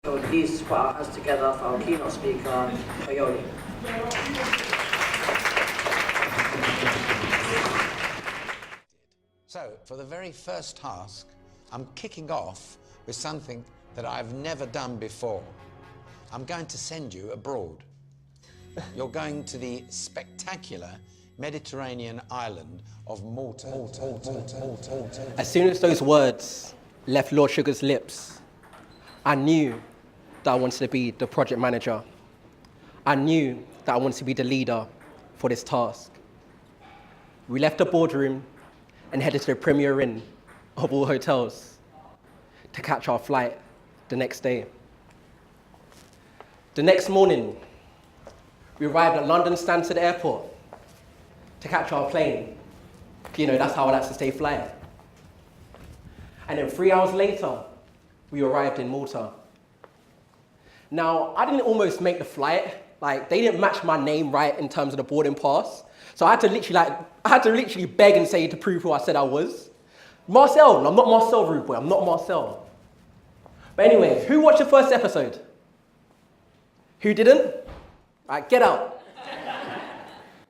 So please put our hands together for our keynote speaker, Coyote. So, for the very first task, I'm kicking off with something that I've never done before. I'm going to send you abroad. You're going to the spectacular Mediterranean island of Malta. As soon as those words left Lord Sugar's lips, I knew that I wanted to be the project manager. I knew that I wanted to be the leader for this task. We left the boardroom and headed to the Premier Inn of all hotels to catch our flight the next day. The next morning, we arrived at London Stansted Airport to catch our plane. You know, that's how I like to stay flying. And then 3 hours later, we arrived in Malta. Now, I didn't almost make the flight. Like, they didn't match my name right in terms of the boarding pass. So I had to literally beg and say to prove who I said I was. Marcel, no, I'm not Marcel, rude boy, I'm not Marcel. But anyway, who watched the first episode? Who didn't? All right, get out.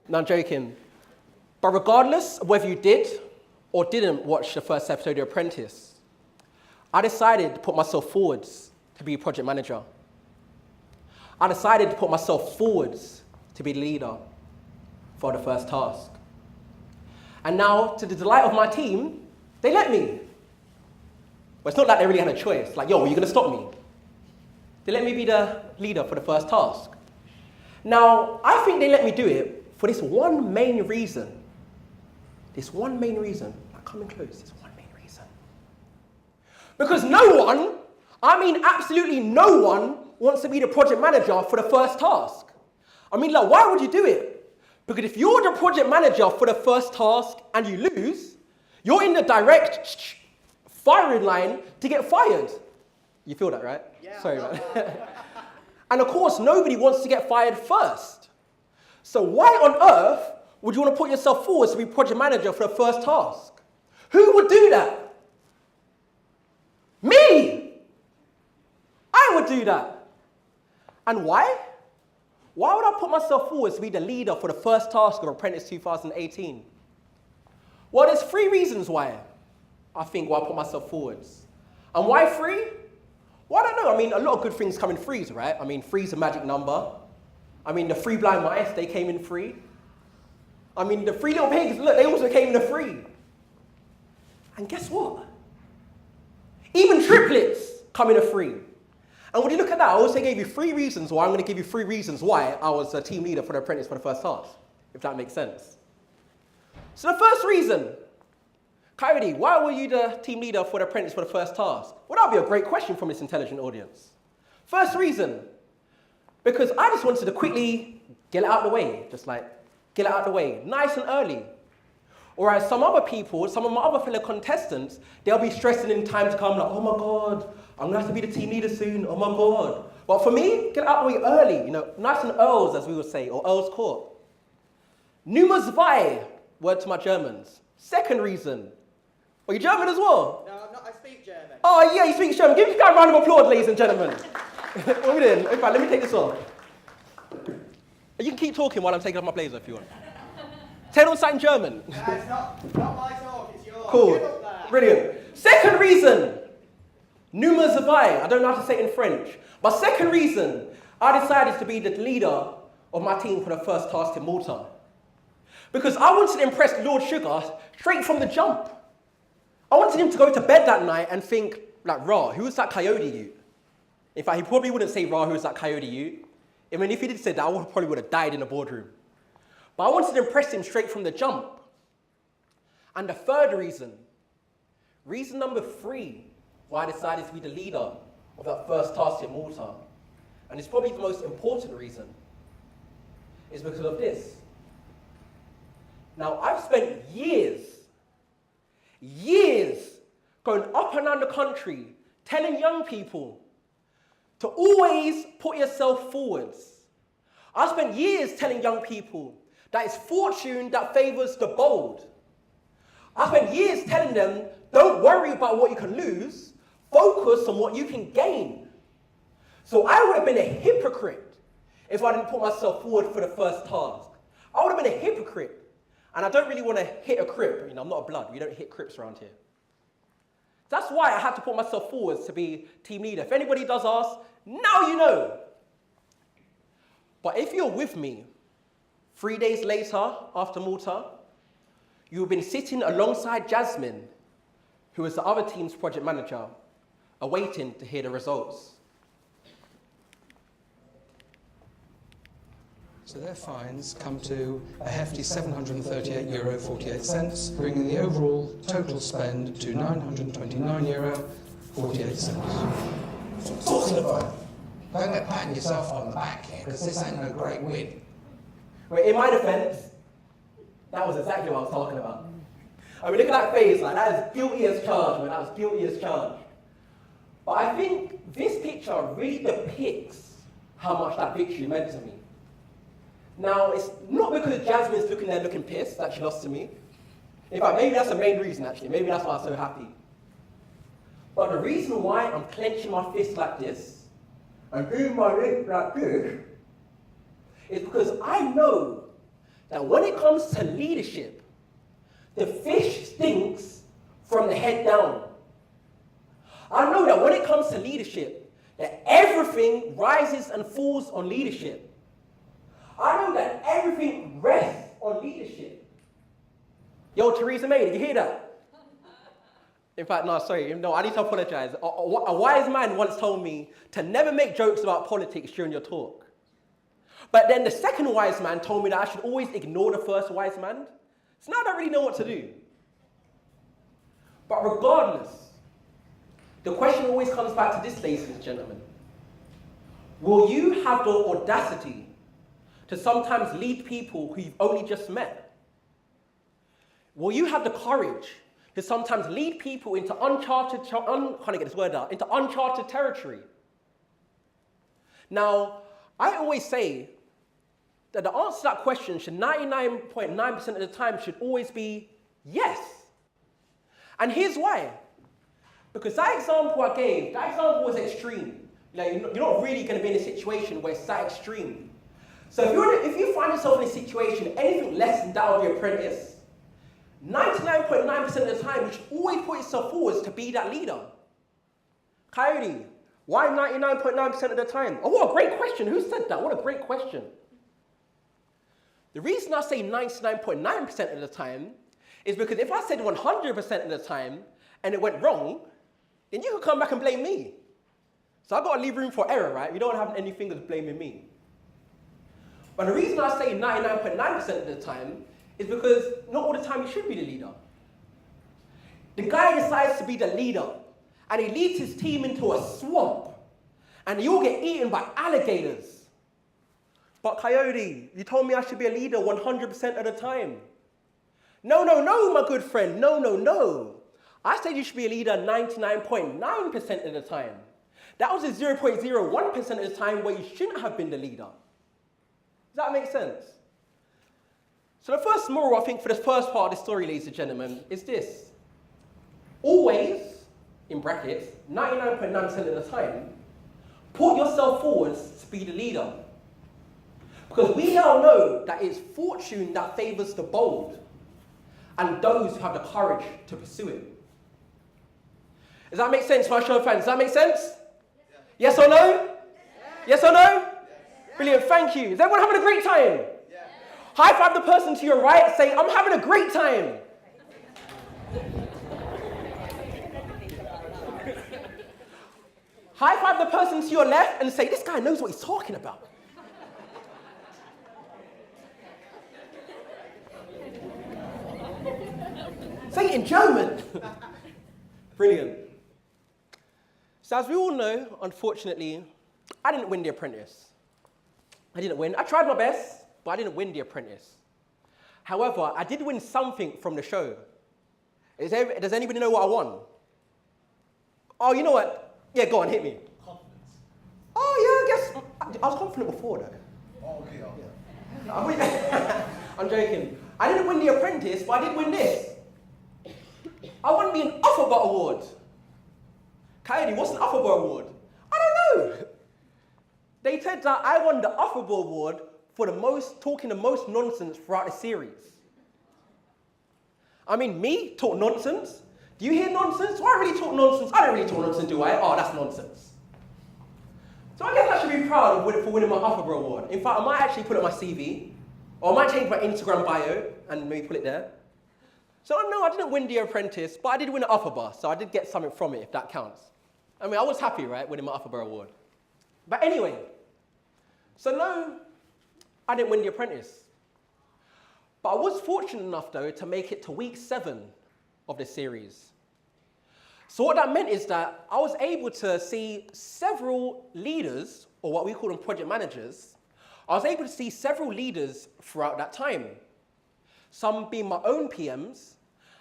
No, I'm joking. But regardless of whether you did or didn't watch the first episode of The Apprentice, I decided to put myself forwards to be a project manager. I decided to put myself forwards to be the leader for the first task. And now, to the delight of my team, they let me. But it's not like they really had a choice. Like, yo, are you gonna stop me? They let me be the leader for the first task. Now, I think they let me do it for this one main reason. This one main reason. Like, coming close, this one main reason. Because no one, I mean absolutely no one, wants to be the project manager for the first task. I mean, like, why would you do it? Because if you're the project manager for the first task and you lose, you're in the direct firing line to get fired. You feel that, right? Yeah. Sorry, man. And of course, nobody wants to get fired first. So why on earth would you want to put yourself forward to be project manager for the first task? Who would do that? Me! I would do that. And why? Why would I put myself forward to be the leader for the first task of Apprentice 2018? Well, there's 3 reasons why I think why I put myself forwards. And why 3? Well, I don't know. I mean, a lot of good things come in threes, right? I mean, 3's a magic number. I mean, the 3 blind mice, they came in 3. I mean, the 3 little pigs, look, they also came in a 3. And guess what? Even triplets come in a 3. And when you look at that, I also gave you 3 reasons why I'm going to give you 3 reasons why I was a team leader for the Apprentice for the first task, if that makes sense. So the first reason, Coyote, why were you the team leader for the Apprentice for the first task? Well, that would be a great question from this intelligent audience. First reason, because I just wanted to quickly get it out of the way, just like get it out of the way, nice and early. Whereas some other people, some of my other fellow contestants, they'll be stressing in time to come, like, oh my God, I'm gonna have to be the team leader soon, oh my God. But for me, get it out of the way early, you know, nice and Earls, as we would say, or Earls Court. Nummer zwei, word to my Germans. Second reason. Are you German as well? No, I'm not, I speak German. Oh yeah, you speak German. Give this guy a round of applause, ladies and gentlemen. What are we doing? In fact, let me take this off. You can keep talking while I'm taking off my blazer if you want. Tell on something German. No, it's not my talk, it's yours. Cool. Brilliant. Second reason. Nummer zwei. I don't know how to say it in French. But second reason, I decided to be the leader of my team for the first task in Malta. Because I wanted to impress Lord Sugar straight from the jump. I wanted him to go to bed that night and think, like, rah, who was that coyote you? In fact, he probably wouldn't say, rah, who was that coyote you? I mean, if he did say that, I probably would have died in the boardroom. But I wanted to impress him straight from the jump. And the third reason number 3, why I decided to be the leader of that first task in Malta, and it's probably the most important reason, is because of this. Now, I've spent years going up and down the country telling young people to always put yourself forwards. I spent years telling young people that it's fortune that favors the bold. I spent years telling them, don't worry about what you can lose, focus on what you can gain. So I would have been a hypocrite if I didn't put myself forward for the first task. I would have been a hypocrite. And I don't really want to hit a crip. I'm not a blood. We don't hit crips around here. That's why I had to put myself forward to be team leader. If anybody does ask, now you know. But if you're with me, 3 days later, after Malta, you've been sitting alongside Jasmine, who is the other team's project manager, awaiting to hear the results. So their fines come to a hefty €738.48, bringing the overall total spend to €929.48. That's what I'm talking about. Don't get patting yourself on the back here, because this ain't no great win. Well, in my defense, that was exactly what I was talking about. I mean, look at that face, like, that is guilty as charged, man. That was guilty as charged. But I think this picture really depicts how much that victory meant to me. Now, it's not because Jasmine's looking there looking pissed that she lost to me. In fact, maybe that's the main reason, actually. Maybe that's why I'm so happy. But the reason why I'm clenching my fist like this and doing my legs like this is because I know that when it comes to leadership, the fish stinks from the head down. I know that when it comes to leadership, that everything rises and falls on leadership. I know that everything rests on leadership. Yo, Theresa May, did you hear that? In fact, no, sorry, no, I need to apologize. A wise man once told me to never make jokes about politics during your talk. But then the second wise man told me that I should always ignore the first wise man. So now I don't really know what to do. But regardless, the question always comes back to this, ladies and gentlemen. Will you have the audacity to sometimes lead people who you've only just met? Will you have the courage to sometimes lead people into uncharted territory? Now, I always say that the answer to that question should 99.9% of the time should always be yes. And here's why. Because that example I gave, that example was extreme. You're not really going to be in a situation where it's that extreme. So if you find yourself in a situation anything less than that of The Apprentice, 99.9% of the time, you should always put yourself forward to be that leader. Coyote, why 99.9% of the time? Oh, what a great question. Who said that? What a great question. The reason I say 99.9% of the time is because if I said 100% of the time and it went wrong, then you could come back and blame me. So I've got to leave room for error, right? We don't have any fingers blaming me. But the reason I say 99.9% of the time is because not all the time you should be the leader. The guy decides to be the leader, and he leads his team into a swamp, and they all get eaten by alligators. But Coyote, you told me I should be a leader 100% of the time. No, my good friend, no. I said you should be a leader 99.9% of the time. That was the 0.01% of the time where you shouldn't have been the leader. Does that make sense? So the first moral, I think, for the first part of the story, ladies and gentlemen, is this. Always, in brackets, 99.9% of the time, put yourself forward to be the leader. Because we now know that it's fortune that favours the bold and those who have the courage to pursue it. Does that make sense, my show fans? Does that make sense? Yeah. Yes or no? Yeah. Yes or no? Yeah. Brilliant, thank you. Is everyone having a great time? Yeah. High five the person to your right, say, I'm having a great time. High five the person to your left and say, this guy knows what he's talking about. Say it in German. Brilliant. So as we all know, unfortunately, I didn't win The Apprentice. I didn't win. I tried my best, but I didn't win The Apprentice. However, I did win something from the show. Does anybody know what I won? Oh, you know what? Yeah, go on, hit me. Confidence. Oh, yeah, I guess. I was confident before, though. Oh, okay. Yeah. I'm joking. I didn't win The Apprentice, but I did win this. I won the Alphabet Award. Coyote, what's an Alphabet Award? I don't know. said that I won the Affable Award for talking the most nonsense throughout the series. I mean, me talk nonsense? Do you hear nonsense? Do I really talk nonsense? I don't really talk nonsense, do I? Oh, that's nonsense. So I guess I should be proud for winning my Affable Award. In fact, I might actually put it on my CV, or I might change my Instagram bio and maybe put it there. So no, I didn't win The Apprentice, but I did win an Affable, so I did get something from it, if that counts. I mean, I was happy, right, winning my Affable Award. But anyway, so no, I didn't win The Apprentice. But I was fortunate enough, though, to make it to week 7 of the series. So what that meant is that I was able to see several leaders, or what we call them project managers. I was able to see several leaders throughout that time. Some being my own PMs,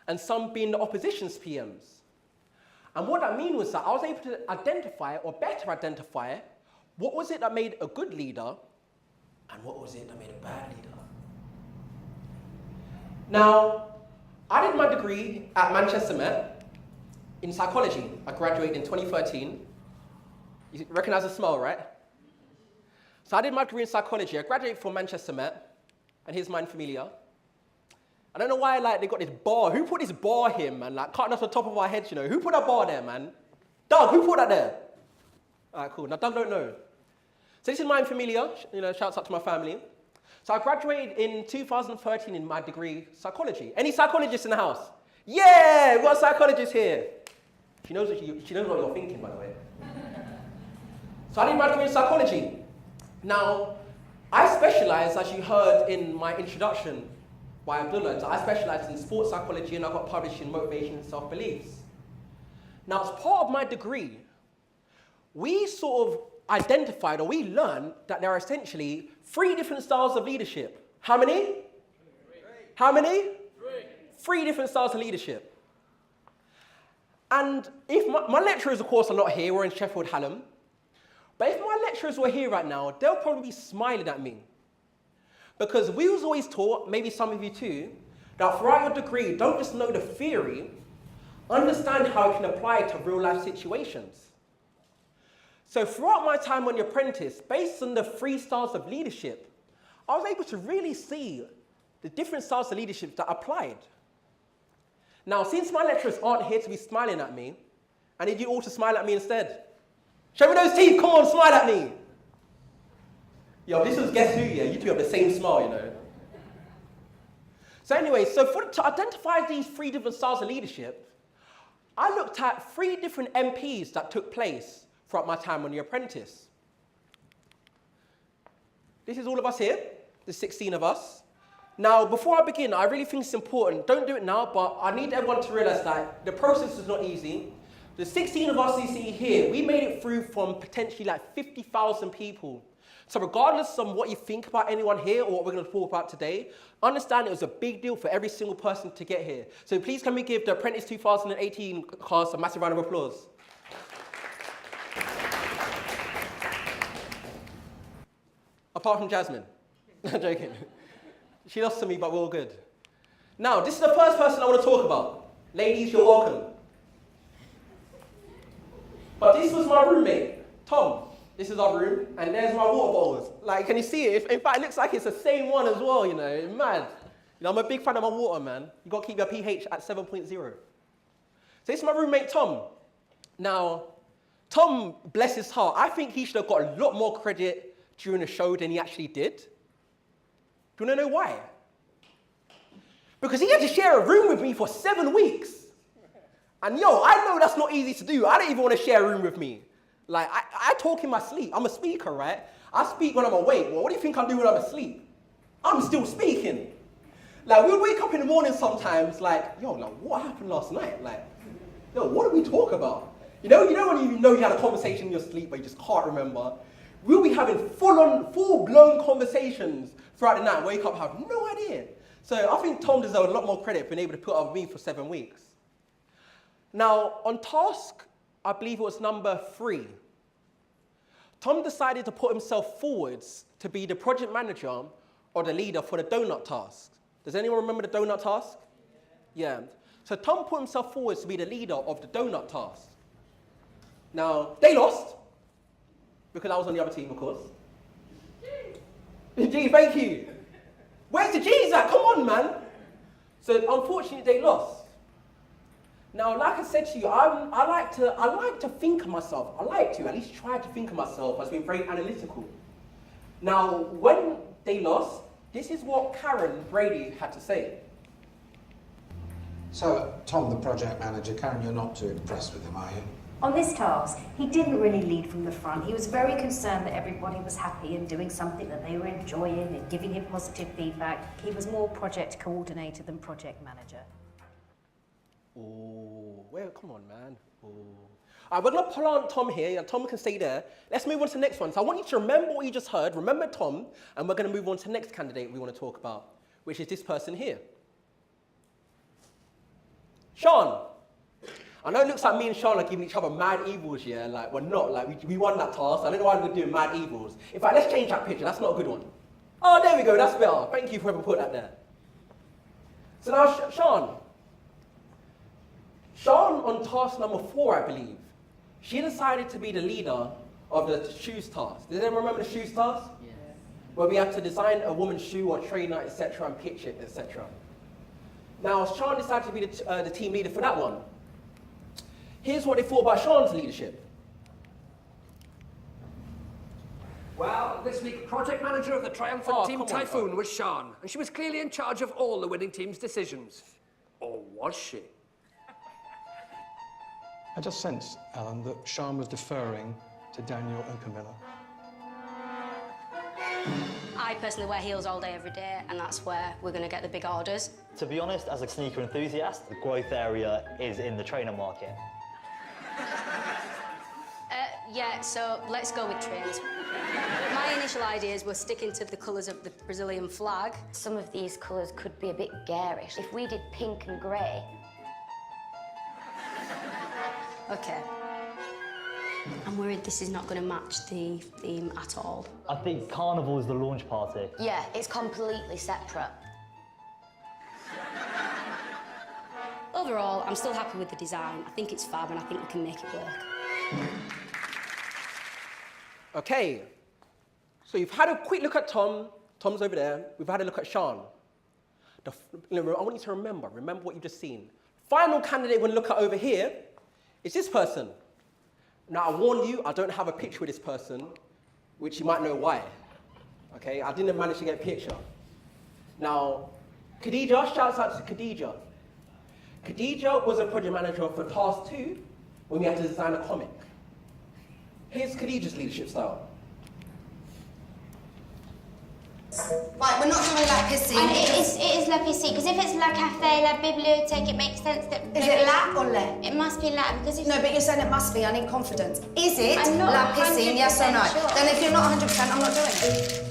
and some being the opposition's PMs. And what that meant was that I was able to identify, or better identify, what was it that made a good leader, and what was it that made a bad leader. Now, I did my degree at Manchester Met in psychology. I graduated in 2013. You recognize the smile, right? So I did my degree in psychology. I graduated from Manchester Met, and here's mine familiar. I don't know why they got this bar. Who put this bar here, man? Cutting off the top of our heads, you know. Who put that bar there, man? Doug, who put that there? All right, cool. Now, Doug don't know. So this is mine familiar. You know, shouts out to my family. So I graduated in 2013 in my degree, psychology. Any psychologists in the house? Yeah, we've got a psychologist here. She knows what you're thinking, by the way. So I did my degree in psychology. Now, I specialize, as you heard in my introduction by Abdullah, I specialize in sports psychology and I got published in motivation and self-beliefs. Now, as part of my degree, we sort of identified, or we learned, that there are essentially 3 different styles of leadership. How many? 3. How many? 3 different styles of leadership. And if my lecturers, of course, are not here, we're in Sheffield, Hallam, but if my lecturers were here right now, they'll probably be smiling at me. Because we was always taught, maybe some of you too, that throughout your degree, don't just know the theory, understand how it can apply to real life situations. So throughout my time on The Apprentice, based on the 3 styles of leadership, I was able to really see the different styles of leadership that applied. Now, since my lecturers aren't here to be smiling at me, I need you all to smile at me instead. Show me those teeth, come on, smile at me. Yo, this was Guess Who, yeah? You two have the same smile, you know. So anyway, to identify these 3 different styles of leadership, I looked at 3 different MPs that took place throughout my time on The Apprentice. This is all of us here, the 16 of us. Now, before I begin, I really think it's important, don't do it now, but I need everyone to realize that the process is not easy. The 16 of us you see here, we made it through from potentially 50,000 people. So regardless of what you think about anyone here or what we're going to talk about today, understand it was a big deal for every single person to get here. So please can we give the Apprentice 2018 class a massive round of applause. Apart from Jasmine. I'm joking. She lost to me, but we're all good. Now, this is the first person I want to talk about. Ladies, you're welcome. But this was my roommate, Tom. This is our room, and there's my water bottles. Can you see it? In fact, it looks like it's the same one as well, you know. It's mad. You know, I'm a big fan of my water, man. You got to keep your pH at 7.0. So this is my roommate, Tom. Now, Tom, bless his heart, I think he should have got a lot more credit during the show than he actually did. Do you want to know why? Because he had to share a room with me for 7 weeks. And yo, I know that's not easy to do. I don't even want to share a room with me. I talk in my sleep. I'm a speaker, right? I speak when I'm awake. Well, what do you think I do when I'm asleep? I'm still speaking. We'll wake up in the morning sometimes what happened last night? What did we talk about? You know when you had a conversation in your sleep but you just can't remember? We'll be having full-blown conversations throughout the night. Wake up, have no idea. So I think Tom deserves a lot more credit for being able to put up with me for 7 weeks. Now, on task, I believe it was number 3. Tom decided to put himself forwards to be the project manager or the leader for the donut task. Does anyone remember the donut task? Yeah. So Tom put himself forwards to be the leader of the donut task. Now, they lost, because I was on the other team, of course. G, thank you. Where's the G's at? Come on, man. So unfortunately, they lost. Now, like I said to you, I like to think of myself. I like to at least try to think of myself as being very analytical. Now, when they lost, this is what Karen Brady had to say. So, Tom, the project manager, Karen, you're not too impressed with him, are you? On this task, he didn't really lead from the front. He was very concerned that everybody was happy and doing something that they were enjoying and giving him positive feedback. He was more project coordinator than project manager. Oh, well, come on, man. Oh. All right, we're going to pull on Tom here, and Tom can stay there. Let's move on to the next one. So I want you to remember what you just heard, remember Tom, and we're going to move on to the next candidate we want to talk about, which is this person here. Sean. I know it looks like me and Sean are giving each other mad evils, yeah? Like, we're not. Like, we won that task. I don't know why we're doing mad evils. In fact, let's change that picture. That's not a good one. Oh, there we go. That's better. Thank you for whoever put that there. So now, Sean. Sean, on task number 4, I believe, she decided to be the leader of the shoes task. Does anyone remember the shoes task? Yeah. Where we have to design a woman's shoe or trainer, etc., and pitch it, etc. Now, Sean decided to be the team leader for that one. Here's what they thought about Sean's leadership. Well, this week, project manager of the triumphant Team Typhoon was Sean, and she was clearly in charge of all the winning team's decisions. Or was she? I just sensed, Alan, that Sean was deferring to Daniel and Camilla. I personally wear heels all day, every day, and that's where we're going to get the big orders. To be honest, as a sneaker enthusiast, the growth area is in the trainer market. Yeah, so let's go with trains. My initial ideas were sticking to the colours of the Brazilian flag. Some of these colours could be a bit garish. If we did pink and grey. OK. I'm worried this is not going to match the theme at all. I think Carnival is the launch party. Yeah, it's completely separate. Overall, I'm still happy with the design. I think it's fab and I think we can make it work. Okay, so you've had a quick look at Tom. Tom's over there. We've had a look at Sean. I want you to remember what you've just seen. Final candidate we're going to look at over here is this person. Now, I warn you, I don't have a picture with this person, which you might know why. Okay, I didn't manage to get a picture. Now, Khadija, shouts out to Khadija. Khadija was a project manager for task 2 when we had to design a comic. Here's Khadija's leadership style. Right, we're not doing La Piscine. And it is La Piscine, because if it's La Café, La Bibliothèque, it makes sense that... Is it La or Le? It must be La, because if... No, but you're saying it must be. I need confidence. Is it I'm not La Piscine, yes or no? sure. Then if you're not 100%, I'm not doing it.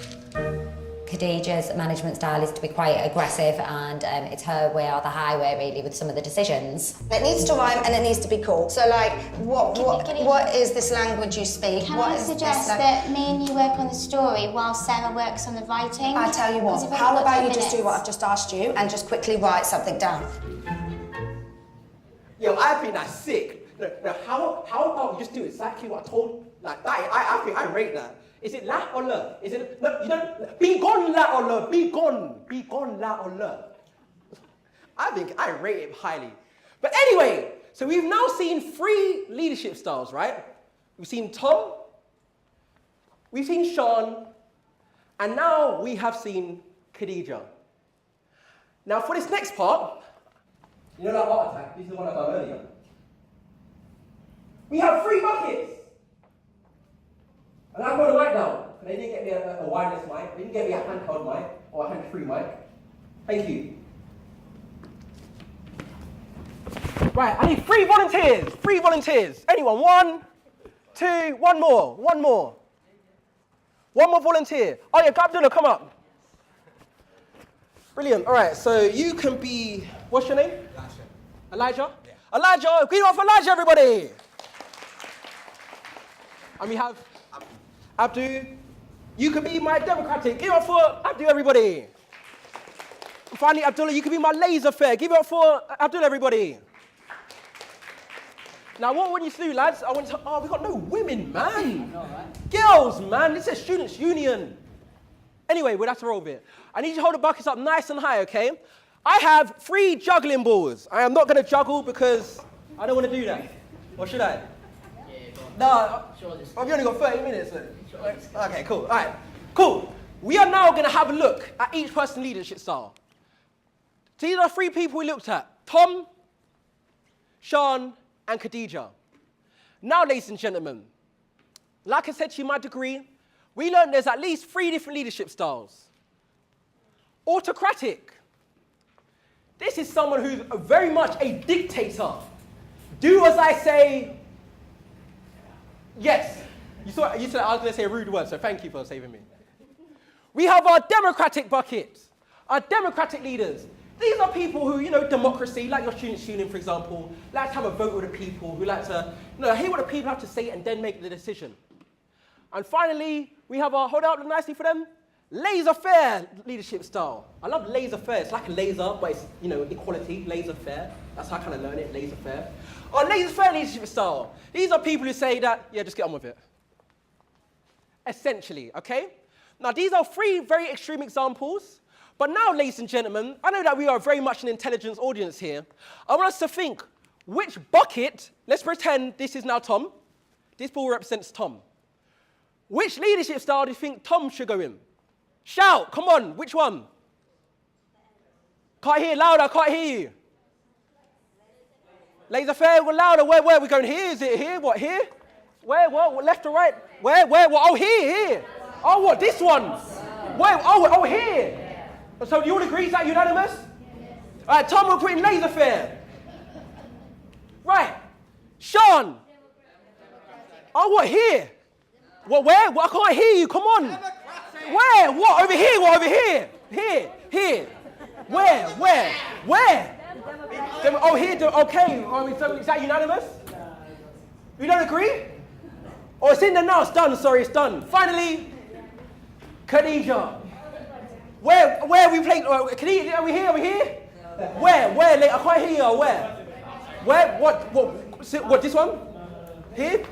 Khadija's management style is to be quite aggressive, and it's her way or the highway, really, with some of the decisions. It needs to rhyme and it needs to be cool. So, like, what is this language you speak? Can I suggest that me and you work on the story while Sarah works on the writing? I tell you what, how about you just do what I've just asked you and just quickly write something down? Yo, I think that's sick. Now, how about you just do exactly what I told? Like that, I think I rate that. Is it la or le? Is it no? You don't. Be gone la or le. Be gone la or le. I think I rate it highly. But anyway, so we've now seen 3 leadership styles, right? We've seen Tom, we've seen Sean, and now we have seen Khadija. Now for this next part, you know that heart attack? This is the one I done earlier. We have 3 buckets. And I'm going to write down. They didn't get me a wireless mic. They didn't get me a handheld mic or a hand-free mic. Thank you. Right, I need 3 volunteers. 3 volunteers. Anyone? 1, 2, 1 more. 1 more. 1 more volunteer. Oh yeah, Abdullah, come up. Brilliant. All right, so you can be, what's your name? Elijah? Yeah. Elijah, give it up for Elijah, everybody. And we have Abdu. You can be my Democratic. Give it up for Abdu, everybody. And finally, Abdullah, you can be my laissez-faire. Give it up for Abdullah, everybody. Now, what would you do, lads? I want to, we got no women, man. Girls, man. This is Students' Union. Anyway, we'll have to roll with it. I need you to hold the buckets up nice and high, okay? I have 3 juggling balls. I am not going to juggle because I don't want to do that. Or should I? Yeah, No, I've only got 30 minutes. Okay, cool. All right, cool. We are now going to have a look at each person's leadership style. These are 3 people we looked at. Tom, Sean, and Khadija. Now, ladies and gentlemen, like I said to you in my degree, we learned there's at least 3 different leadership styles. Autocratic. This is someone who's very much a dictator. Do as I say. Yes. You said I was going to say a rude word, so thank you for saving me. We have our democratic buckets, our democratic leaders. These are people who, democracy, like your student union, for example, like to have a vote with the people, who like to, hear what the people have to say and then make the decision. And finally, we have our, hold out nicely for them, laissez-faire leadership style. I love laissez-faire. It's like a laser, but it's, equality, laissez-faire. That's how I kind of learn it, laissez-faire. Our laissez-faire leadership style. These are people who say that, yeah, just get on with it. Essentially, okay? Now, these are 3 very extreme examples. But now, ladies and gentlemen, I know that we are very much an intelligence audience here. I want us to think, which bucket, let's pretend this is now Tom. This ball represents Tom. Which leadership style do you think Tom should go in? Shout, come on, which one? Can't hear, louder, can't hear you. Laissez-faire, go louder, where are we going here? Is it here, what, here? Where, what, left or right? Where, what, oh, here. Oh, what, this one? Where, oh, here. So do you all agree, is that unanimous? All right, Tom will put in laissez-faire. Right, Sean. Oh, what, here? What, where? What, I can't hear you, come on. Where? What, over here, what, over here? Here. Where? Oh, here, okay. So is that unanimous? You don't agree? Oh, it's in there now, it's done, sorry, it's done. Finally, Khadija. Where we playing? Khadija, are we here? Where? I can't hear you, where? Where? What, this one? Here?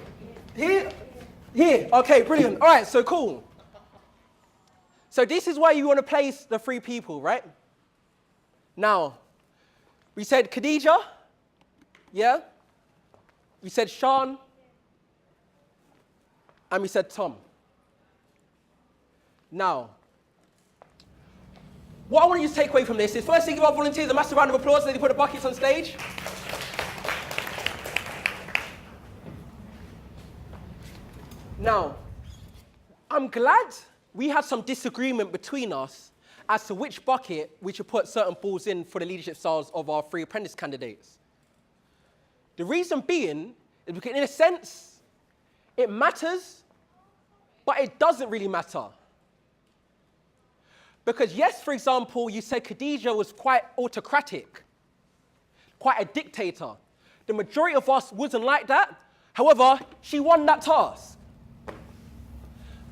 Okay, brilliant. All right, so cool. So this is where you want to place the 3 people, right? Now, we said Khadija, yeah? We said Sean, and we said Tom. Now, what I want you to take away from this is, firstly, give our volunteers a massive round of applause as they put the buckets on stage. Now, I'm glad we had some disagreement between us as to which bucket we should put certain balls in for the leadership styles of our 3 apprentice candidates. The reason being is because, in a sense, it matters, but it doesn't really matter. Because yes, for example, you said Khadija was quite autocratic, quite a dictator. The majority of us wasn't like that. However, she won that task.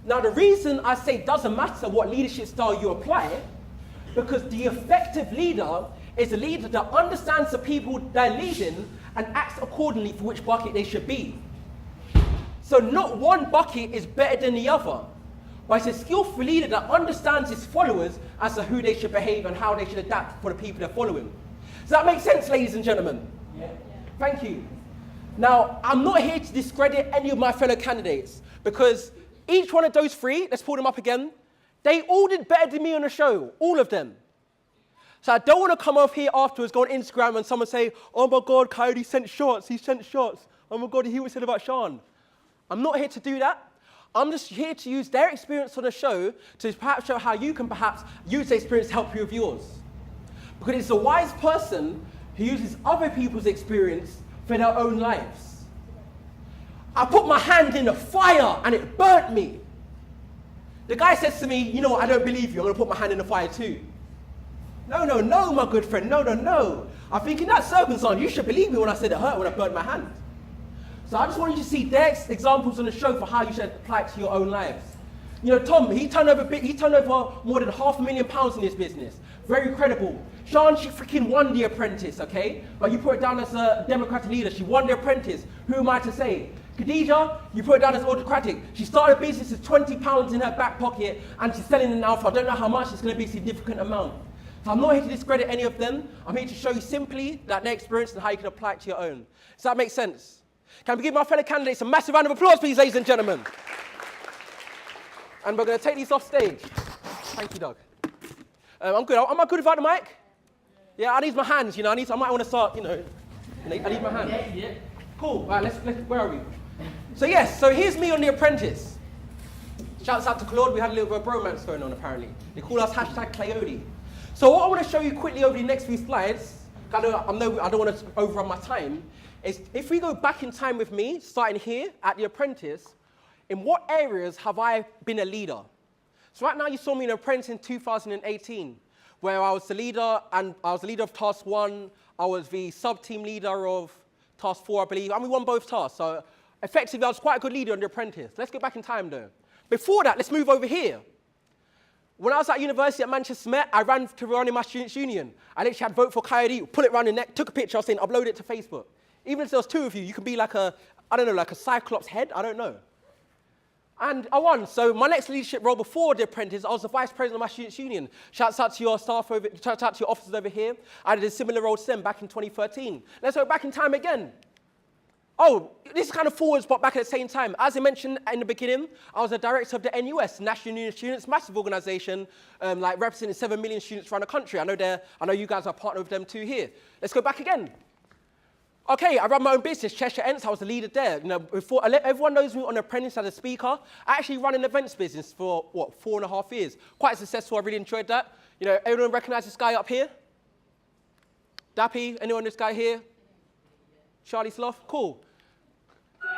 Now, the reason I say it doesn't matter what leadership style you apply, because the effective leader is a leader that understands the people they're leading and acts accordingly for which bucket they should be. So not one bucket is better than the other, but it's a skillful leader that understands his followers as to who they should behave and how they should adapt for the people they're following. Does that make sense, ladies and gentlemen? Yeah. Thank you. Now, I'm not here to discredit any of my fellow candidates, because each one of those 3, let's pull them up again, they all did better than me on the show, all of them. So I don't want to come up here afterwards, go on Instagram and someone say, oh my God, Coyote sent shots, he sent shots. Oh my God, he was said about Sean. I'm not here to do that. I'm just here to use their experience on the show to perhaps show how you can perhaps use their experience to help you with yours. Because it's a wise person who uses other people's experience for their own lives. I put my hand in the fire and it burnt me. The guy says to me, you know what, I don't believe you, I'm going to put my hand in the fire too. No, my good friend, no. I think in that circumstance, you should believe me when I said it hurt when I burnt my hand. So I just want you to see their examples on the show for how you should apply it to your own lives. You know, Tom, he turned over more than £500,000 in his business. Very credible. Sean, she freaking won The Apprentice, okay? But you put it down as a Democratic leader. She won The Apprentice. Who am I to say? Khadija, you put it down as autocratic. She started a business with £20 in her back pocket and she's selling it now for I don't know how much, it's going to be a significant amount. So I'm not here to discredit any of them. I'm here to show you simply that their experience and how you can apply it to your own. Does that make sense? Can we give my fellow candidates a massive round of applause, please, ladies and gentlemen? And we're going to take these off stage. Thank you, Doug. I'm good. Am I good without the mic? Yeah, I need my hands, I might want to start, I need my hands. Yeah. Cool. Right, let's where are we? So here's me on The Apprentice. Shouts out to Claude, we had a little bit of bromance going on apparently. They call us #Clayode. So what I want to show you quickly over the next few slides, I don't want to overrun my time, is if we go back in time with me, starting here at The Apprentice, in what areas have I been a leader? So right now you saw me in Apprentice in 2018, where I was the leader, and I was the leader of Task 1, I was the sub-team leader of Task 4, I believe, and we won both tasks. So effectively, I was quite a good leader on The Apprentice. Let's go back in time though. Before that, let's move over here. When I was at university at Manchester Met, I ran to run in my students' union. I literally had vote for Coyote, pull it around the neck, took a picture, I was saying, upload it to Facebook. Even if there was two of you, you could be like a Cyclops head, I don't know. And I won. So my next leadership role before The Apprentice, I was the vice president of my students' union. Shouts out to your staff shouts out to your officers over here. I did a similar role to them back in 2013. Let's go back in time again. Oh, this is kind of forwards, but back at the same time. As I mentioned in the beginning, I was the director of the NUS, National Union of Students, massive organization, representing 7 million students around the country. I know you guys are partnered with them too here. Let's go back again. Okay, I run my own business, Cheshire Ents. I was the leader there. Before everyone knows me on The Apprentice as a speaker. I actually run an events business for 4.5 years. Quite successful. I really enjoyed that. Everyone recognize this guy up here? Dappy, anyone this guy here? Charlie Sloth, cool.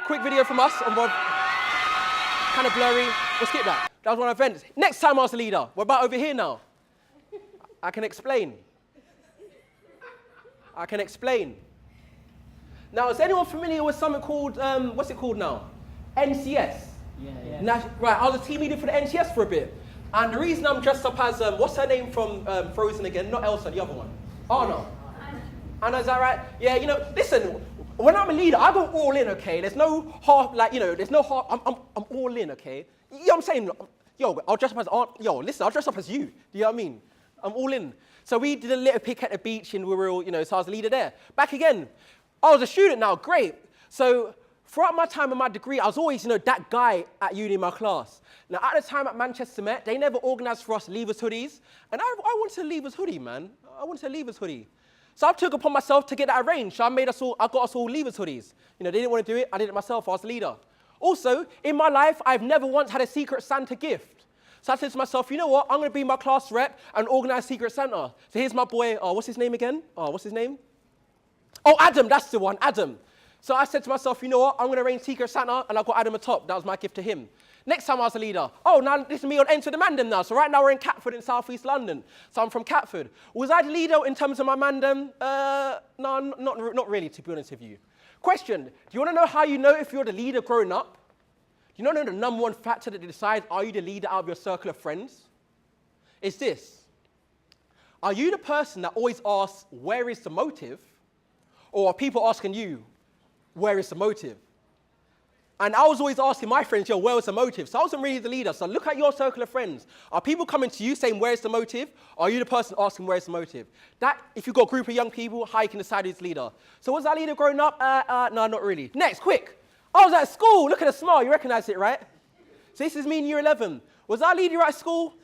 Quick video from us on kind of blurry. We'll skip that. That was one of the events. Next time I was the leader. We're about over here now. I can explain. Now, is anyone familiar with something called, what's it called now? NCS. Yeah. Right, I was a team leader for the NCS for a bit. And the reason I'm dressed up as, what's her name from Frozen again? Not Elsa, the other one. Anna. Anna, is that right? Yeah, listen, when I'm a leader, I go all in, okay? There's no half, there's no half, I'm all in, okay? You know what I'm saying? I'll dress up as Aunt, I'll dress up as you. Do you know what I mean? I'm all in. So we did a little pick at the beach and we were all, so I was the leader there. Back again. I was a student now, great. So throughout my time in my degree, I was always, that guy at uni in my class. Now, at the time at Manchester Met, they never organised for us leavers hoodies. And I wanted a leavers hoodie, man. I wanted a leavers hoodie. So I took upon myself to get that arranged. So I got us all leavers hoodies. They didn't want to do it. I did it myself. I was the leader. Also, in my life, I've never once had a Secret Santa gift. So I said to myself, you know what? I'm going to be my class rep and organise Secret Santa. So here's my boy, what's his name again? Oh, Adam, that's the one, Adam. So I said to myself, you know what? I'm going to arrange Secret Santa, and I got Adam a top. That was my gift to him. Next time I was a leader. Oh, now this is me on Enter the Mandem now. So right now we're in Catford in South East London. So I'm from Catford. Was I the leader in terms of my Mandem? No, not really, to be honest with you. Question, do you want to know how you know if you're the leader growing up? Do you know the number one factor that decides are you the leader out of your circle of friends? It's this. Are you the person that always asks, where is the motive? Or are people asking you, where is the motive? And I was always asking my friends, where was the motive? So I wasn't really the leader. So look at your circle of friends. Are people coming to you saying, where's the motive? Or are you the person asking, where's the motive? That, if you've got a group of young people, how you can decide who's leader. So was that leader growing up? No, not really. Next, quick. I was at school. Look at the smile. You recognize it, right? So this is me in year 11. Was I a leader at school?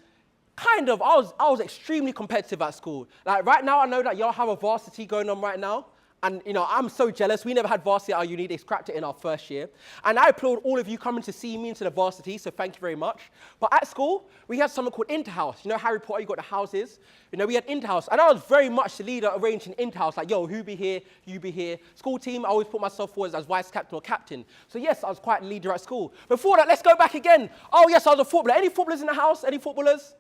Kind of. I was extremely competitive at school. Like right now, I know that y'all have a varsity going on right now. And, I'm so jealous. We never had varsity at our uni. They scrapped it in our first year. And I applaud all of you coming to see me into the varsity, so thank you very much. But at school, we had something called Interhouse. Harry Potter, you got the houses. We had Interhouse. And I was very much the leader arranging Interhouse. Like, who be here, you be here. School team, I always put myself forward as vice captain or captain. So yes, I was quite a leader at school. Before that, let's go back again. Oh yes, I was a footballer. Any footballers in the house? Any footballers?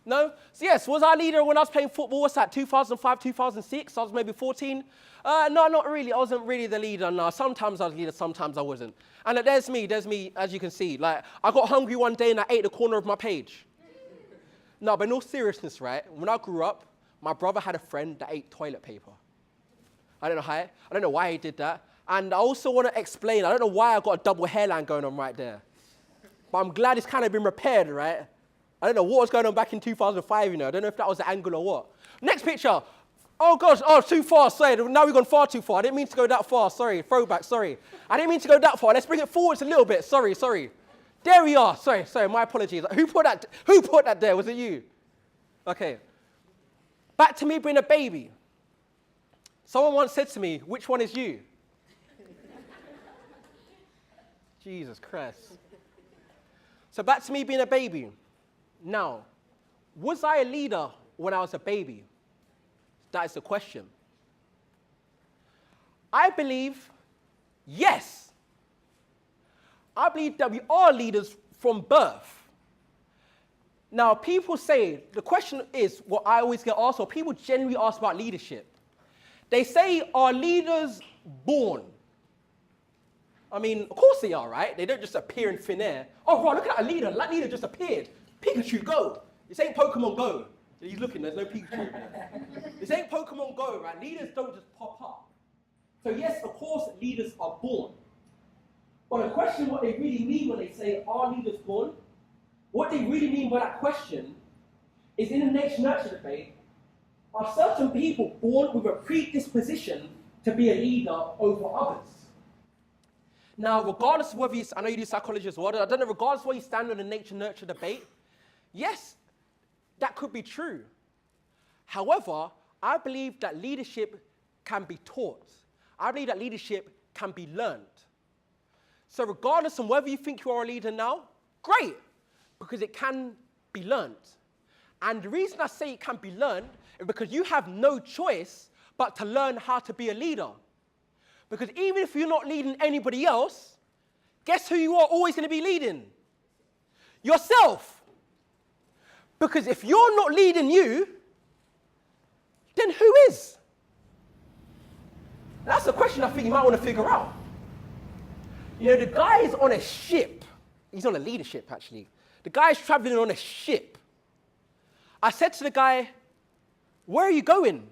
No? So yes, was I a leader when I was playing football? What's that, 2005, 2006? I was maybe 14. No, not really. I wasn't really the leader. No, sometimes I was the leader, sometimes I wasn't. And there's me, as you can see. Like, I got hungry one day and I ate the corner of my page. No, but in all seriousness, right, when I grew up, my brother had a friend that ate toilet paper. I don't know why he did that. And I also want to explain, I don't know why I got a double hairline going on right there. But I'm glad it's kind of been repaired, right? I don't know what was going on back in 2005, you know. I don't know if that was the angle or what. Next picture. Oh, gosh. Oh, too far. Sorry. Now we've gone far too far. I didn't mean to go that far. Sorry. Throwback. Sorry. I didn't mean to go that far. Let's bring it forwards a little bit. Sorry. There we are. Sorry. My apologies. Who put that there? Was it you? Okay. Back to me being a baby. Someone once said to me, which one is you? Jesus Christ. So back to me being a baby. Now, was I a leader when I was a baby? That is the question. I believe, yes. I believe that we are leaders from birth. Now, people say, the question is, what I always get asked, or people generally ask about leadership. They say, are leaders born? I mean, of course they are, right? They don't just appear in thin air. Oh, right, look at that leader. That leader just appeared. Pikachu, go. This ain't Pokemon Go. He's looking, there's no Pikachu. This ain't Pokemon Go, right? Leaders don't just pop up. So yes, of course, leaders are born. But the question, what they really mean when they say, are leaders born? What they really mean by that question is, in the nature-nurture debate, are certain people born with a predisposition to be a leader over others? Now, regardless of whether you, I know you do psychology as well, I don't know, regardless of where you stand on the nature-nurture debate, yes, that could be true. However, I believe that leadership can be taught. I believe that leadership can be learned. So regardless of whether you think you are a leader now, great, because it can be learned. And the reason I say it can be learned is because you have no choice but to learn how to be a leader. Because even if you're not leading anybody else, guess who you are always going to be leading? Yourself. Because if you're not leading you, then who is? That's a question I think you might want to figure out. You know, the guy is on a ship. He's on a leadership, actually. The guy is traveling on a ship. I said to the guy, where are you going?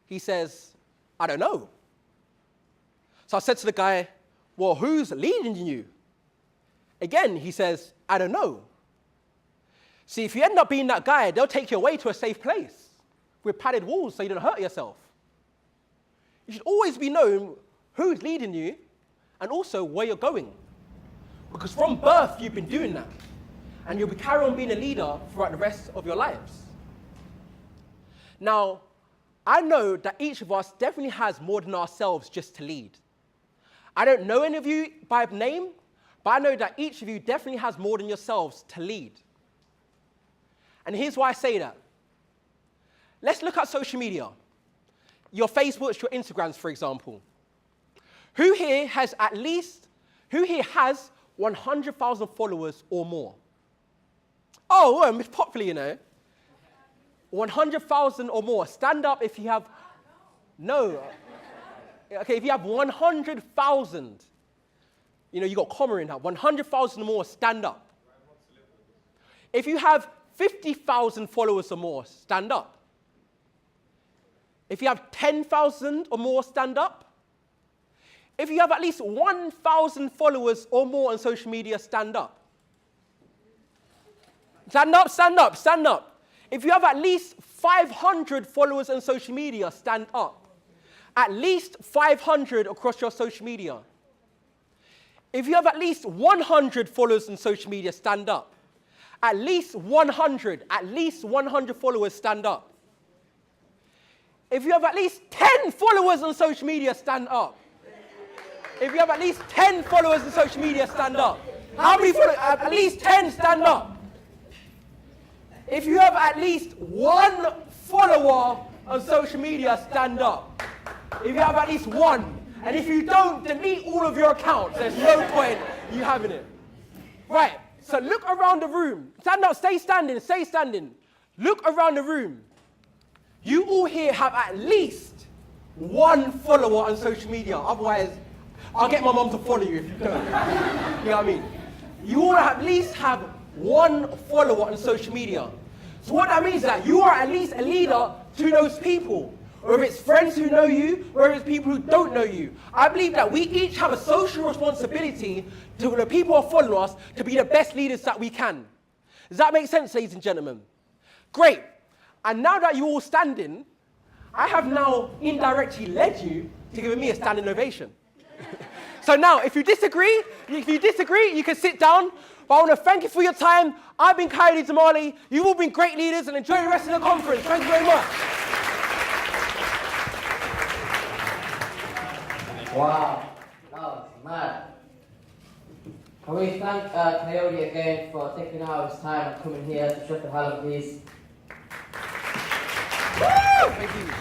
He says, I don't know. So I said to the guy, well, who's leading you? Again, he says, I don't know. See, if you end up being that guy, they'll take you away to a safe place with padded walls so you don't hurt yourself. You should always be known who's leading you and also where you're going. Because from birth, you've been doing that. And you'll be carrying on being a leader throughout the rest of your lives. Now, I know that each of us definitely has more than ourselves just to lead. I don't know any of you by name, but I know that each of you definitely has more than yourselves to lead. And here's why I say that. Let's look at social media. Your Facebooks, your Instagrams, for example. Who here has 100,000 followers or more? Oh, well, it's popular, you know. 100,000 or more. Stand up if you have... No. Okay, if you have 100,000, you know, you got comma in that. 100,000 or more, stand up. If you have 50,000 followers or more, stand up. If you have 10,000 or more, stand up. If you have at least 1,000 followers or more on social media, stand up. Stand up, stand up, stand up. If you have at least 500 followers on social media, stand up. At least 500 across your social media. If you have at least 100 followers on social media, stand up. At least 100 followers, stand up. If you have at least 10 followers on social media, stand up. If you have at least 10 followers on social media, stand up. How many followers? At least 10, stand up. If you have at least 1 follower on social media, stand up. If you have at least 1, and if you don't, delete all of your accounts. There's no point you having it. Right, so look around the room. Stand up, stay standing, stay standing. Look around the room. You all here have at least 1 follower on social media. Otherwise, I'll get my mom to follow you if you don't. You know what I mean? You all at least have 1 follower on social media. So what that means is that you are at least a leader to those people. whether it's friends who know you, whether it's people who don't know you. I believe that we each have a social responsibility to the people who are following us to be the best leaders that we can. Does that make sense, ladies and gentlemen? Great. And now that you're all standing, I have now indirectly led you to giving me a standing ovation. So now, if you disagree, you can sit down. But I want to thank you for your time. I've been Kylie Damali. You've all been great leaders, and enjoy the rest of the conference. Thank you very much. Wow, that was mad. Can we thank Coyote again for taking out his time and coming here to Sheffield, Hallam, please? Woo! Thank you.